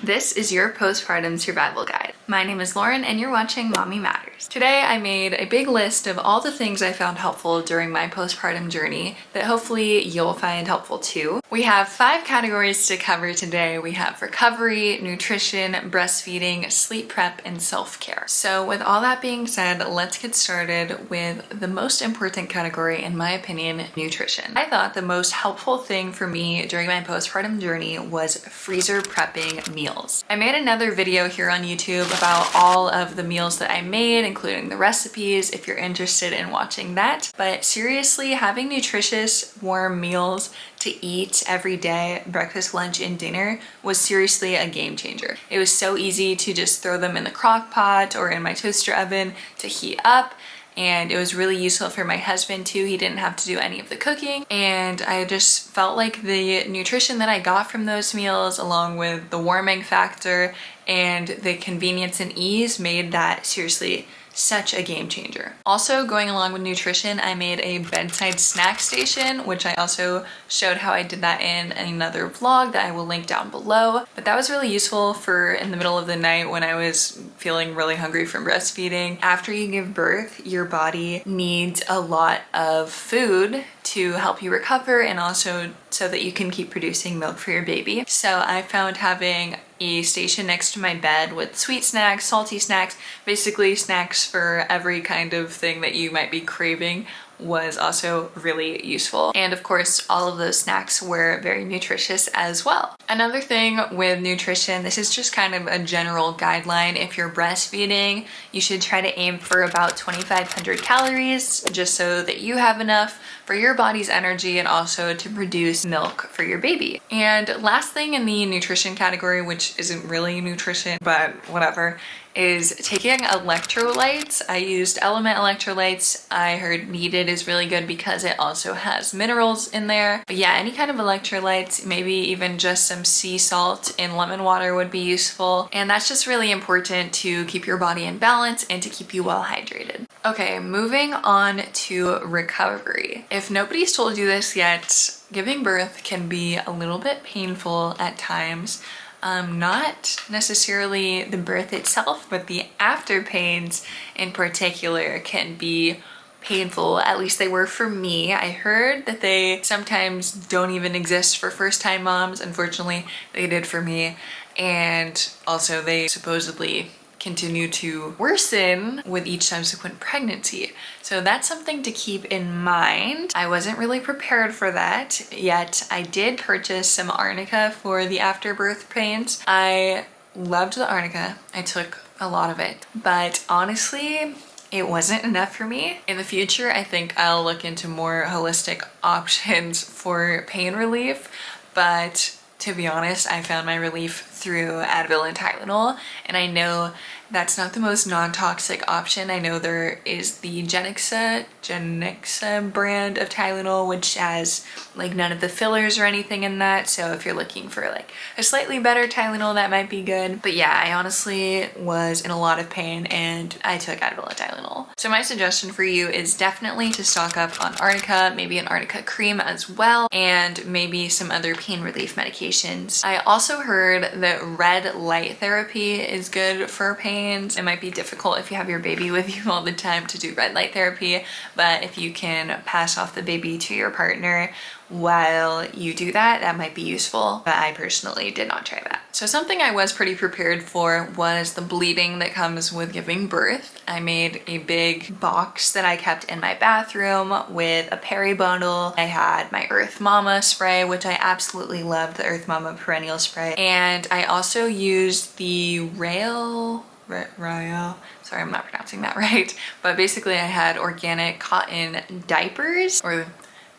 This is your postpartum survival guide. My name is Lauren and you're watching Mommy Matters. Today I made a big list of all the things I found helpful during my postpartum journey that hopefully you'll find helpful too. We have 5 categories to cover today. We have recovery, nutrition, breastfeeding, sleep prep, and self-care. So with all that being said, let's get started with the most important category, in my opinion, nutrition. I thought the most helpful thing for me during my postpartum journey was freezer prepping meals. I made another video here on YouTube about all of the meals that I made, including the recipes, if you're interested in watching that. But seriously, having nutritious, warm meals to eat every day, breakfast, lunch, and dinner, was seriously a game changer. It was so easy to just throw them in the crock pot or in my toaster oven to heat up. And it was really useful for my husband too. He didn't have to do any of the cooking. And I just felt like the nutrition that I got from those meals, along with the warming factor and the convenience and ease, made that seriously such a game changer. Also, going along with nutrition, I made a bedside snack station, which I also showed how I did that in another vlog that I will link down below. But that was really useful for in the middle of the night when I was feeling really hungry from breastfeeding. After you give birth, your body needs a lot of food to help you recover and also so that you can keep producing milk for your baby. So I found having a station next to my bed with sweet snacks, salty snacks, basically snacks for every kind of thing that you might be craving, was also really useful. And of course, all of those snacks were very nutritious as well. Another thing with nutrition, this is just kind of a general guideline. If you're breastfeeding, you should try to aim for about 2,500 calories, just so that you have enough for your body's energy and also to produce milk for your baby. And last thing in the nutrition category, which isn't really nutrition, but whatever, is taking electrolytes. I used Element electrolytes. I heard Needed is really good because it also has minerals in there. But yeah, any kind of electrolytes, maybe even just some sea salt in lemon water would be useful. And that's just really important to keep your body in balance and to keep you well hydrated. Okay, moving on to recovery. If nobody's told you this yet, giving birth can be a little bit painful at times. Not necessarily the birth itself, but the after pains in particular can be painful. At least they were for me. I heard that they sometimes don't even exist for first-time moms. Unfortunately, they did for me. And also they supposedly continue to worsen with each subsequent pregnancy. So that's something to keep in mind. I wasn't really prepared for that, yet I did purchase some arnica for the afterbirth pains. I loved the arnica. I took a lot of it, but honestly, it wasn't enough for me. In the future, I think I'll look into more holistic options for pain relief, but to be honest, I found my relief through Advil and Tylenol, and I know that's not the most non-toxic option. I know there is the Genixa brand of Tylenol, which has like none of the fillers or anything in that. So if you're looking for like a slightly better Tylenol, that might be good. But yeah, I honestly was in a lot of pain and I took Advil and Tylenol. So my suggestion for you is definitely to stock up on arnica, maybe an arnica cream as well, and maybe some other pain relief medications. I also heard that red light therapy is good for pain. It might be difficult if you have your baby with you all the time to do red light therapy, but if you can pass off the baby to your partner while you do that, that might be useful. But I personally did not try that. So something I was pretty prepared for was the bleeding that comes with giving birth. I made a big box that I kept in my bathroom with a peri bottle. I had my Earth Mama spray, which I absolutely loved, the Earth Mama perennial spray. And I also used the Rail, sorry, I'm not pronouncing that right, but basically I had organic cotton diapers or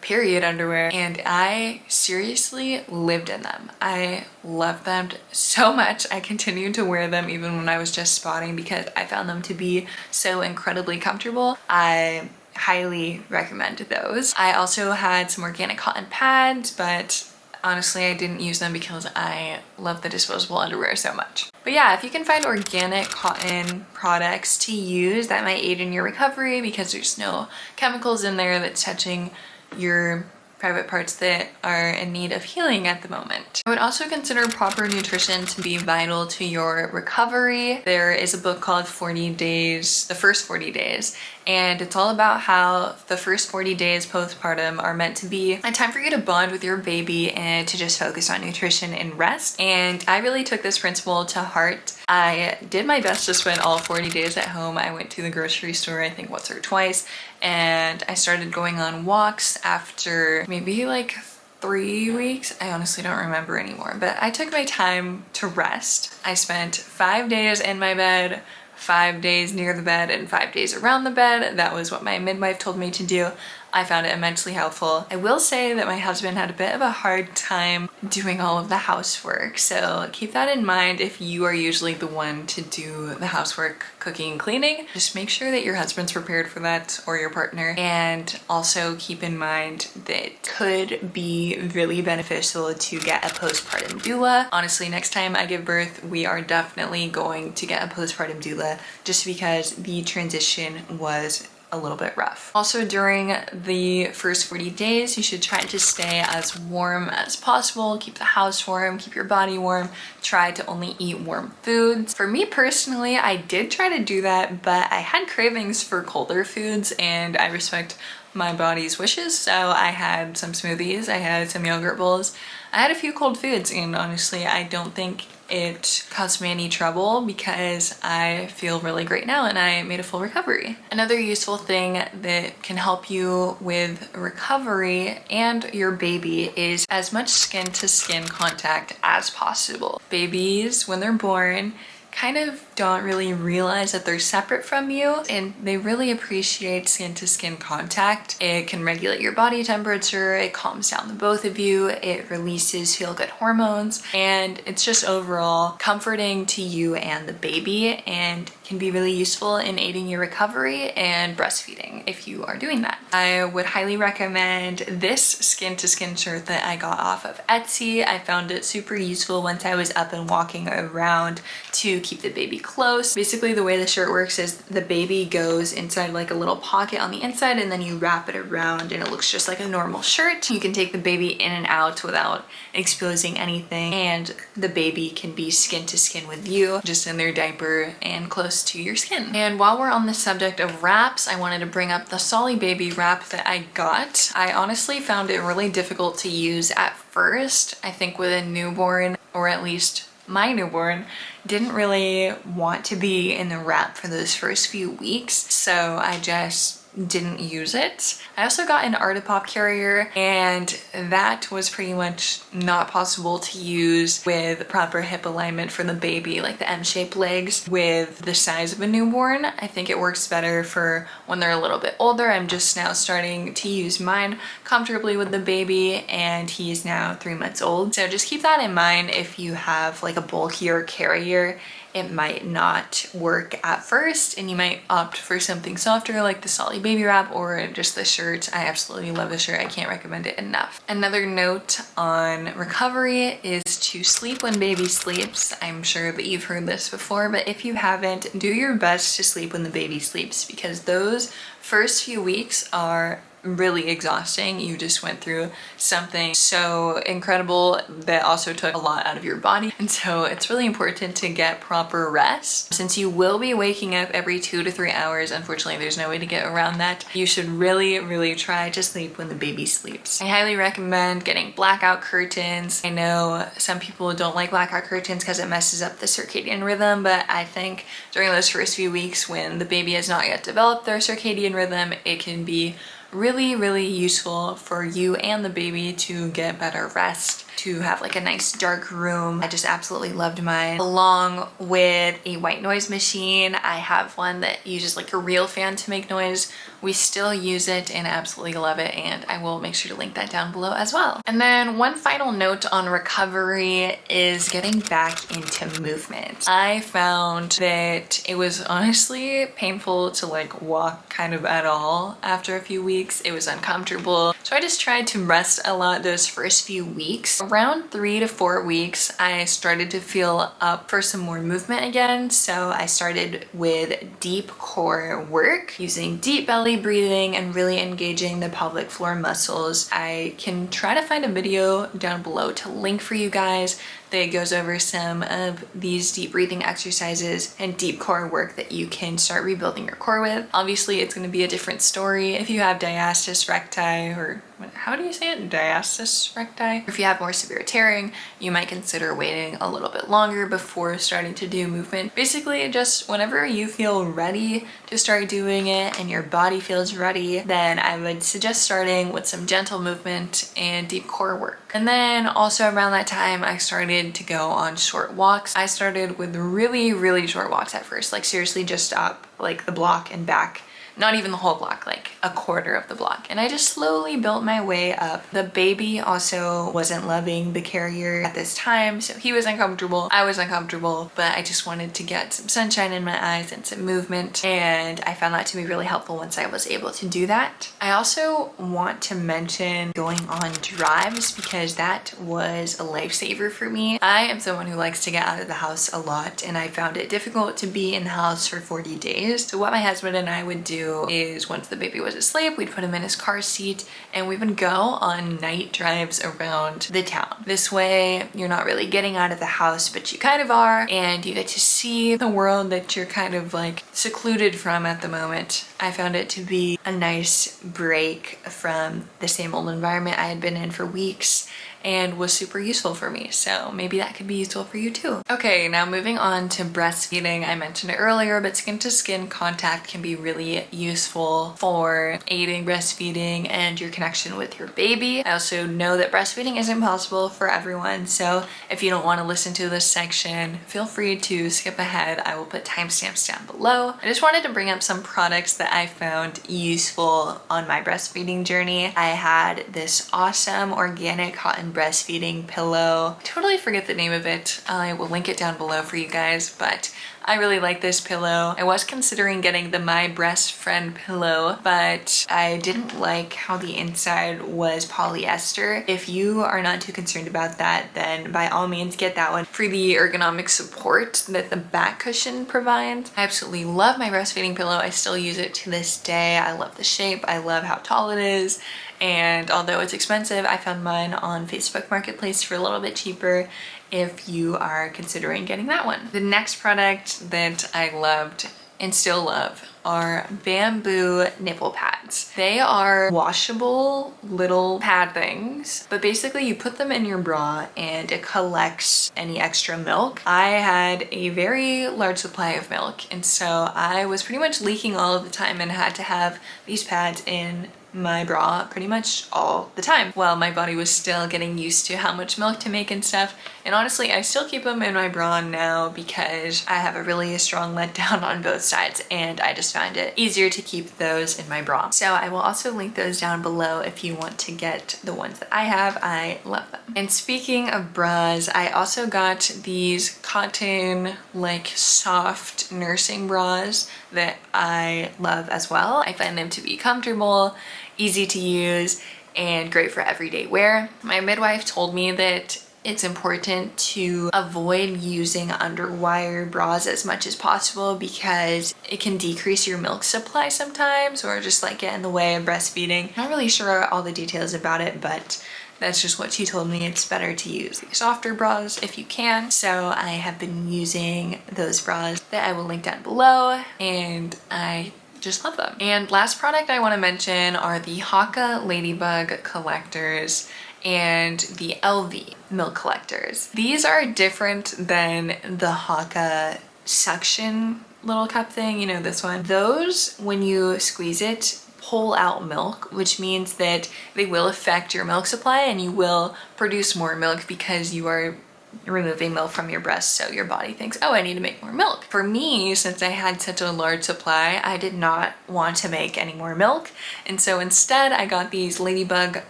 period underwear, and I seriously lived in them. I loved them so much. I continued to wear them even when I was just spotting because I found them to be so incredibly comfortable. I highly recommend those. I also had some organic cotton pads, but honestly, I didn't use them because I love the disposable underwear so much. But yeah, if you can find organic cotton products to use, that might aid in your recovery because there's no chemicals in there that's touching your private parts that are in need of healing at the moment. I would also consider proper nutrition to be vital to your recovery. There is a book called 40 Days, The First 40 Days, and it's all about how the first 40 days postpartum are meant to be a time for you to bond with your baby and to just focus on nutrition and rest. And I really took this principle to heart. I did my best to spend all 40 days at home. I went to the grocery store, I think once or twice, and I started going on walks after maybe like 3 weeks. I honestly don't remember anymore, but I took my time to rest. I spent 5 days in my bed, 5 days near the bed, and 5 days around the bed. That was what my midwife told me to do. I found it immensely helpful. I will say that my husband had a bit of a hard time doing all of the housework, so keep that in mind if you are usually the one to do the housework, cooking, and cleaning. Just make sure that your husband's prepared for that, or your partner, and also keep in mind that it could be really beneficial to get a postpartum doula. Honestly, next time I give birth, we are definitely going to get a postpartum doula just because the transition was a little bit rough. Also, during the first 40 days, you should try to stay as warm as possible. Keep the house warm, keep your body warm. Try to only eat warm foods. For me personally, I did try to do that, but I had cravings for colder foods, and I respect my body's wishes. So I had some smoothies, I had some yogurt bowls, I had a few cold foods, and honestly, I don't think it caused me any trouble because I feel really great now and I made a full recovery. Another useful thing that can help you with recovery and your baby is as much skin to skin contact as possible. Babies, when they're born, kind of don't really realize that they're separate from you, and they really appreciate skin-to-skin contact. It can regulate your body temperature, it calms down the both of you, it releases feel-good hormones, and it's just overall comforting to you and the baby, and can be really useful in aiding your recovery and breastfeeding if you are doing that. I would highly recommend this skin-to-skin shirt that I got off of Etsy. I found it super useful once I was up and walking around to keep the baby close. Basically, the way the shirt works is the baby goes inside like a little pocket on the inside, and then you wrap it around and it looks just like a normal shirt. You can take the baby in and out without exposing anything, and the baby can be skin to skin with you, just in their diaper and close to your skin. And while we're on the subject of wraps, I wanted to bring up the Solly Baby wrap that I got. I honestly found it really difficult to use at first. I think with a newborn, or at least my newborn, didn't really want to be in the wrap for those first few weeks, so I just didn't use it. I also got an Artipop carrier, and that was pretty much not possible to use with proper hip alignment for the baby, like the M-shaped legs with the size of a newborn. I think it works better for when they're a little bit older. I'm just now starting to use mine comfortably with the baby, and he's now 3 months old. So just keep that in mind. If you have like a bulkier carrier, it might not work at first, and you might opt for something softer like the Solly Baby wrap or just the shirt. I absolutely love the shirt. I can't recommend it enough. Another note on recovery is to sleep when baby sleeps. I'm sure that you've heard this before, but if you haven't, do your best to sleep when the baby sleeps, because those first few weeks are really exhausting. You just went through something so incredible that also took a lot out of your body, and so it's really important to get proper rest. Since you will be waking up every 2 to 3 hours, unfortunately there's no way to get around that, you should really try to sleep when the baby sleeps. I highly recommend getting blackout curtains. I know some people don't like blackout curtains because it messes up the circadian rhythm, but I think during those first few weeks when the baby has not yet developed their circadian rhythm, it can be really useful for you and the baby to get better rest, to have like a nice dark room. I just absolutely loved mine, along with a white noise machine. I have one that uses like a real fan to make noise. We still use it and absolutely love it, and I will make sure to link that down below as well. And then one final note on recovery is getting back into movement. I found that it was honestly painful to like walk kind of at all after a few weeks. It was uncomfortable. So I just tried to rest a lot those first few weeks. Around 3 to 4 weeks, I started to feel up for some more movement again. So I started with deep core work using deep belly belly breathing and really engaging the pelvic floor muscles. I can try to find a video down below to link for you guys that goes over some of these deep breathing exercises and deep core work that you can start rebuilding your core with. Obviously, it's going to be a different story if you have diastasis recti, or how do you say it? Diastasis recti? If you have more severe tearing, you might consider waiting a little bit longer before starting to do movement. Basically, just whenever you feel ready to start doing it and your body feels ready, then I would suggest starting with some gentle movement and deep core work. And then also around that time, I started to go on short walks. I started with really short walks at first, like seriously just up like the block and back. Not even the whole block, like a quarter of the block. And I just slowly built my way up. The baby also wasn't loving the carrier at this time, so he was uncomfortable. I was uncomfortable, but I just wanted to get some sunshine in my eyes and some movement. And I found that to be really helpful once I was able to do that. I also want to mention going on drives because that was a lifesaver for me. I am someone who likes to get out of the house a lot, and I found it difficult to be in the house for 40 days. So what my husband and I would do is once the baby was asleep, we'd put him in his car seat and we would go on night drives around the town. This way, you're not really getting out of the house, but you kind of are, and you get to see the world that you're kind of like secluded from at the moment. I found it to be a nice break from the same old environment I had been in for weeks, and was super useful for me. So maybe that could be useful for you too. Okay, now moving on to breastfeeding. I mentioned it earlier, but skin to skin contact can be really useful for aiding breastfeeding and your connection with your baby. I also know that breastfeeding isn't possible for everyone. So if you don't want to listen to this section, feel free to skip ahead. I will put timestamps down below. I just wanted to bring up some products that I found useful on my breastfeeding journey. I had this awesome organic cotton breastfeeding pillow. I totally forget the name of it. I will link it down below for you guys, but I really like this pillow. I was considering getting the My Breast Friend pillow, but I didn't like how the inside was polyester. If you are not too concerned about that, then by all means get that one for the ergonomic support that the back cushion provides. I absolutely love my breastfeeding pillow. I still use it to this day. I love the shape. I love how tall it is. And although it's expensive, I found mine on Facebook Marketplace for a little bit cheaper if you are considering getting that one. The next product that I loved and still love are bamboo nipple pads. They are washable little pad things, but basically you put them in your bra and it collects any extra milk. I had a very large supply of milk, and so I was pretty much leaking all of the time and had to have these pads in my bra pretty much all the time while my body was still getting used to how much milk to make and stuff. And honestly, I still keep them in my bra now because I have a really strong letdown on both sides, and I just found it easier to keep those in my bra. So I will also link those down below if you want to get the ones that I have. I love them. And speaking of bras, I also got these cotton like soft nursing bras that I love as well. I find them to be comfortable, easy to use, and great for everyday wear. My midwife told me that it's important to avoid using underwire bras as much as possible because it can decrease your milk supply sometimes, or just like get in the way of breastfeeding. Not really sure all the details about it, but that's just what she told me. It's better to use softer bras if you can. So I have been using those bras that I will link down below, and I just love them. And last product I want to mention are the Lochia ladybug collectors and the LV milk collectors. These are different than the Lochia suction little cup thing, you know, this one. Those, when you squeeze it, pull out milk, which means that they will affect your milk supply and you will produce more milk because you are removing milk from your breast, so your body thinks, oh, I need to make more milk. For me, since I had such a large supply, I did not want to make any more milk, and so instead I got these ladybug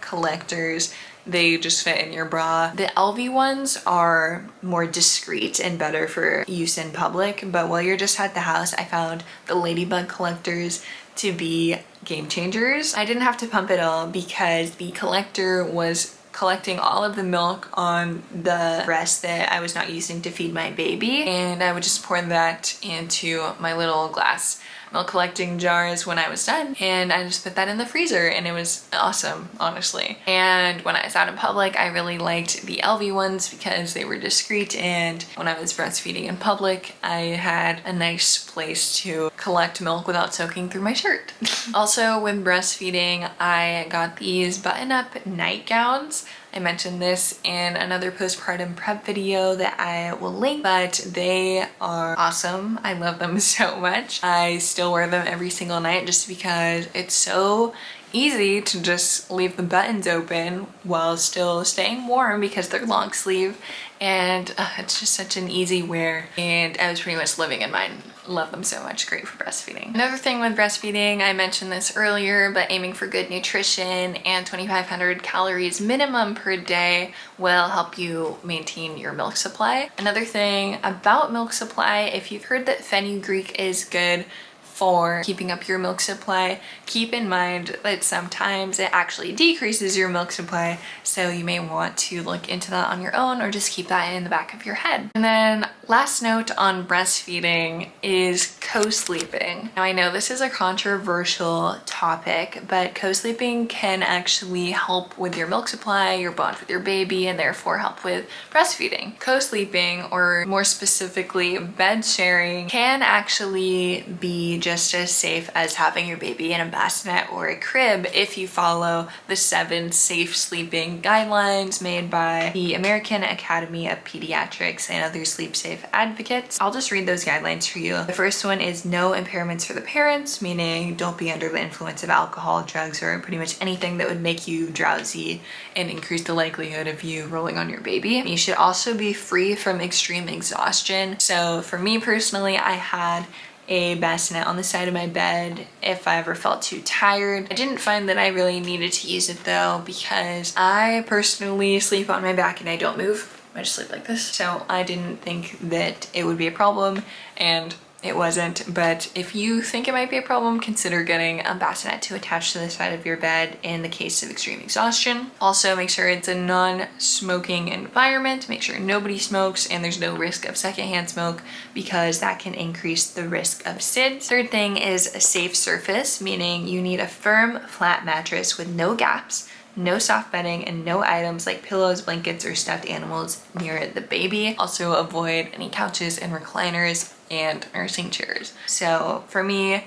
collectors. They just fit in your bra. The LV ones are more discreet and better for use in public, but while you're just at the house, I found the ladybug collectors to be game changers. I didn't have to pump it all because the collector was collecting all of the milk on the breast that I was not using to feed my baby, and I would just pour that into my little glass. milk collecting jars when I was done, and I just put that in the freezer, and it was awesome, honestly. And when I was out in public, I really liked the LV ones because they were discreet, and when I was breastfeeding in public, I had a nice place to collect milk without soaking through my shirt. Also, with breastfeeding, I got these button-up nightgowns. I mentioned this in another postpartum prep video that I will link, but they are awesome. I love them so much. I still wear them every single night just because it's so easy to just leave the buttons open while still staying warm because they're long sleeve, and it's just such an easy wear, and I was pretty much living in mine. Love them so much. Great for breastfeeding. Another thing with breastfeeding, I mentioned this earlier, but aiming for good nutrition and 2,500 calories minimum per day will help you maintain your milk supply. Another thing about milk supply, if you've heard that fenugreek is good for keeping up your milk supply, keep in mind that sometimes it actually decreases your milk supply, so you may want to look into that on your own or just keep that in the back of your head. And then last note on breastfeeding is co-sleeping. Now I know this is a controversial topic, but co-sleeping can actually help with your milk supply, your bond with your baby, and therefore help with breastfeeding. Co-sleeping, or more specifically bed sharing, can actually be just as safe as having your baby in a bassinet or a crib if you follow the 7 safe sleeping guidelines made by the American Academy of Pediatrics and other sleep safe advocates. I'll just read those guidelines for you. The first one is no impairments for the parents, meaning don't be under the influence of alcohol, drugs, or pretty much anything that would make you drowsy and increase the likelihood of you rolling on your baby. You should also be free from extreme exhaustion. So for me personally, I had a bassinet on the side of my bed if I ever felt too tired. I didn't find that I really needed to use it though, because I personally sleep on my back and I don't move. I just sleep like this. So I didn't think that it would be a problem, and it wasn't. But if you think it might be a problem, consider getting a bassinet to attach to the side of your bed in the case of extreme exhaustion. Also, make sure it's a non-smoking environment. Make sure nobody smokes and there's no risk of secondhand smoke, because that can increase the risk of SIDS. Third thing is a safe surface, meaning you need a firm, flat mattress with no gaps, no soft bedding, and no items like pillows, blankets, or stuffed animals near the baby. Also avoid any couches and recliners and nursing chairs. So for me,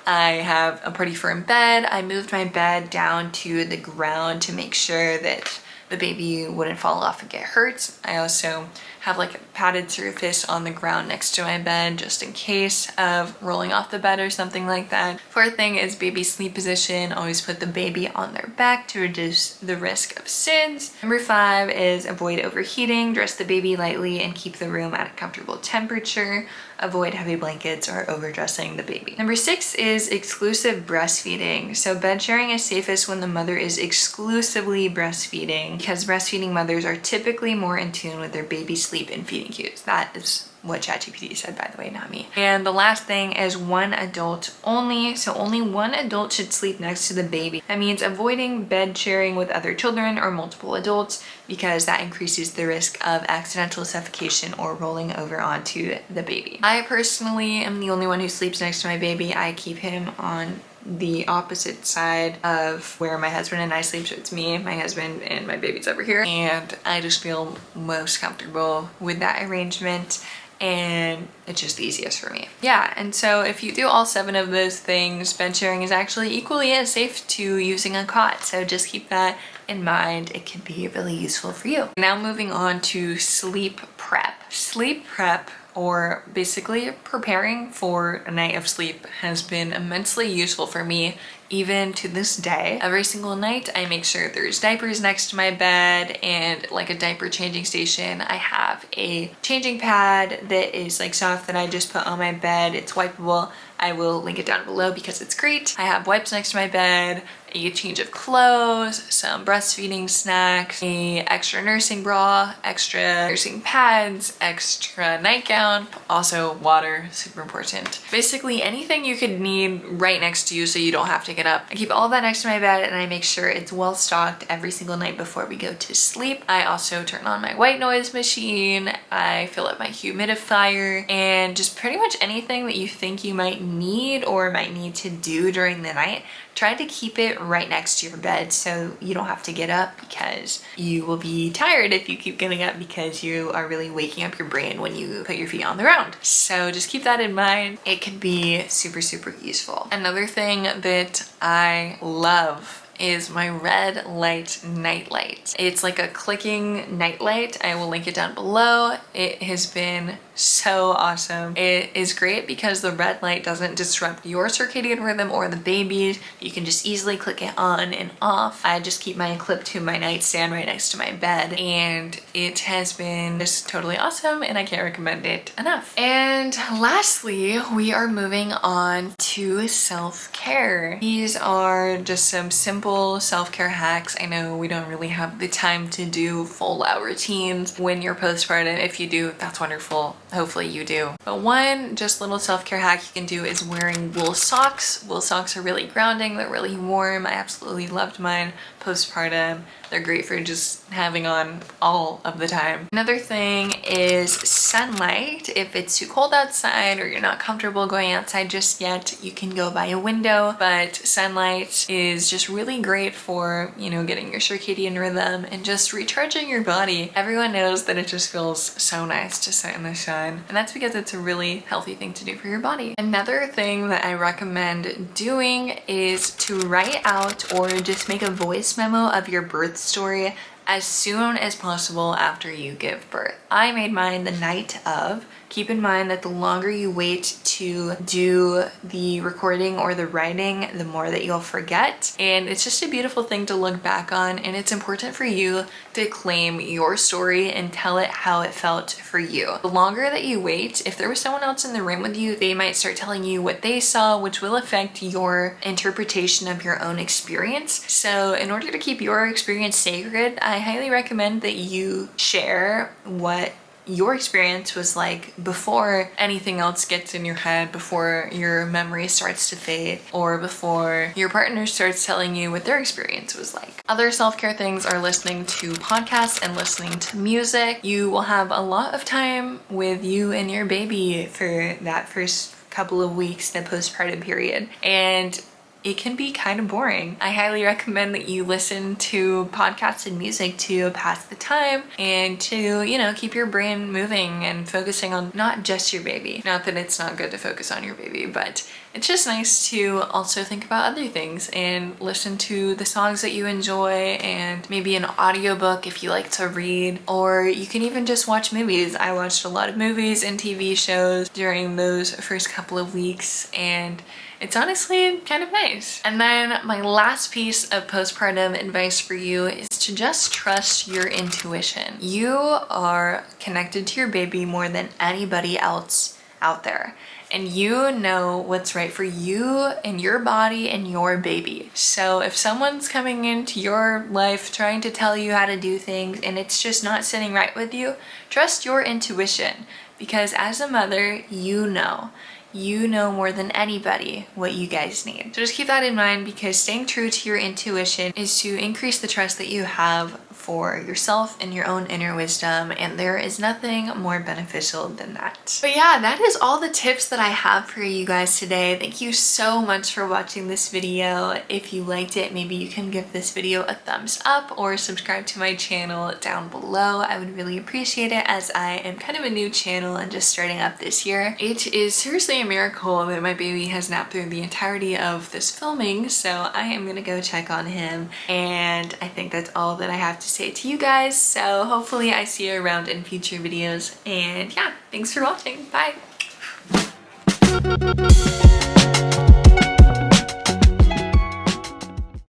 I have a pretty firm bed. I moved my bed down to the ground to make sure that the baby wouldn't fall off and get hurt. I also have like a padded surface on the ground next to my bed just in case of rolling off the bed or something like that. Fourth thing is baby sleep position. Always put the baby on their back to reduce the risk of SIDS. Number 5 is avoid overheating. Dress the baby lightly and keep the room at a comfortable temperature. Avoid heavy blankets or overdressing the baby. Number 6 is exclusive breastfeeding. So bed sharing is safest when the mother is exclusively breastfeeding, because breastfeeding mothers are typically more in tune with their baby's sleep and feeding cues. That is what ChatGPT said, by the way, not me. And the last thing is one adult only. So only one adult should sleep next to the baby. That means avoiding bed sharing with other children or multiple adults, because that increases the risk of accidental suffocation or rolling over onto the baby. I personally am the only one who sleeps next to my baby. I keep him on the opposite side of where my husband and I sleep. So it's me, my husband, and my baby's over here. And I just feel most comfortable with that arrangement, and it's just the easiest for me. Yeah, and so if you do all 7 of those things, bed sharing is actually equally as safe to using a cot. So just keep that in mind. It can be really useful for you. Now moving on to sleep prep. Sleep prep, or basically preparing for a night of sleep, has been immensely useful for me even to this day. Every single night I make sure there's diapers next to my bed and like a diaper changing station. I have a changing pad that is like soft that I just put on my bed. It's wipeable. I will link it down below because it's great. I have wipes next to my bed, a change of clothes, some breastfeeding snacks, a extra nursing bra, extra nursing pads, extra nightgown, also water, super important. Basically anything you could need right next to you so you don't have to get up. I keep all of that next to my bed, and I make sure it's well stocked every single night before we go to sleep. I also turn on my white noise machine, I fill up my humidifier, and just pretty much anything that you think you might need or might need to do during the night, try to keep it right next to your bed so you don't have to get up, because you will be tired if you keep getting up because you are really waking up your brain when you put your feet on the ground. So just keep that in mind. It can be super, super useful. Another thing that I love is my red light nightlight. It's like a clicking nightlight. I will link it down below. It has been so awesome. It is great because the red light doesn't disrupt your circadian rhythm or the baby's. You can just easily click it on and off. I just keep mine clipped to my nightstand right next to my bed, and it has been just totally awesome, and I can't recommend it enough. And lastly, we are moving on to self-care. These are just some simple self-care hacks. I know we don't really have the time to do full-out routines when you're postpartum. If you do, that's wonderful. Hopefully you do. But one just little self-care hack you can do is wearing wool socks. Wool socks are really grounding. They're really warm. I absolutely loved mine postpartum. They're great for just having on all of the time. Another thing is sunlight. If it's too cold outside or you're not comfortable going outside just yet, you can go by a window, but sunlight is just really great for, you know, getting your circadian rhythm and just recharging your body. Everyone knows that it just feels so nice to sit in the sun, and that's because it's a really healthy thing to do for your body. Another thing that I recommend doing is to write out or just make a voice memo of your birth story as soon as possible after you give birth. I made mine the night of. Keep in mind that the longer you wait to do the recording or the writing, the more that you'll forget. And it's just a beautiful thing to look back on, and it's important for you to claim your story and tell it how it felt for you. The longer that you wait, if there was someone else in the room with you, they might start telling you what they saw, which will affect your interpretation of your own experience. So in order to keep your experience sacred, I highly recommend that you share what your experience was like before anything else gets in your head, before your memory starts to fade, or before your partner starts telling you what their experience was like. Other self-care things are listening to podcasts and listening to music. You will have a lot of time with you and your baby for that first couple of weeks, the postpartum period, and it can be kind of boring. I highly recommend that you listen to podcasts and music to pass the time and to, you know, keep your brain moving and focusing on not just your baby. Not that it's not good to focus on your baby, but it's just nice to also think about other things and listen to the songs that you enjoy, and maybe an audiobook if you like to read, or you can even just watch movies. I watched a lot of movies and TV shows during those first couple of weeks, and it's honestly kind of nice. And then my last piece of postpartum advice for you is to just trust your intuition. You are connected to your baby more than anybody else out there, and you know what's right for you and your body and your baby. So if someone's coming into your life trying to tell you how to do things and it's just not sitting right with you, trust your intuition, because as a mother, you know more than anybody what you guys need. So just keep that in mind, because staying true to your intuition is to increase the trust that you have for yourself and your own inner wisdom, and there is nothing more beneficial than that. But yeah, that is all the tips that I have for you guys today. Thank you so much for watching this video. If you liked it, maybe you can give this video a thumbs up or subscribe to my channel down below. I would really appreciate it, as I am kind of a new channel and just starting up this year. It is seriously a miracle that my baby has napped through the entirety of this filming, so I am gonna go check on him, and I think that's all that I have to say to you guys. So hopefully I see you around in future videos, and yeah, thanks for watching. Bye.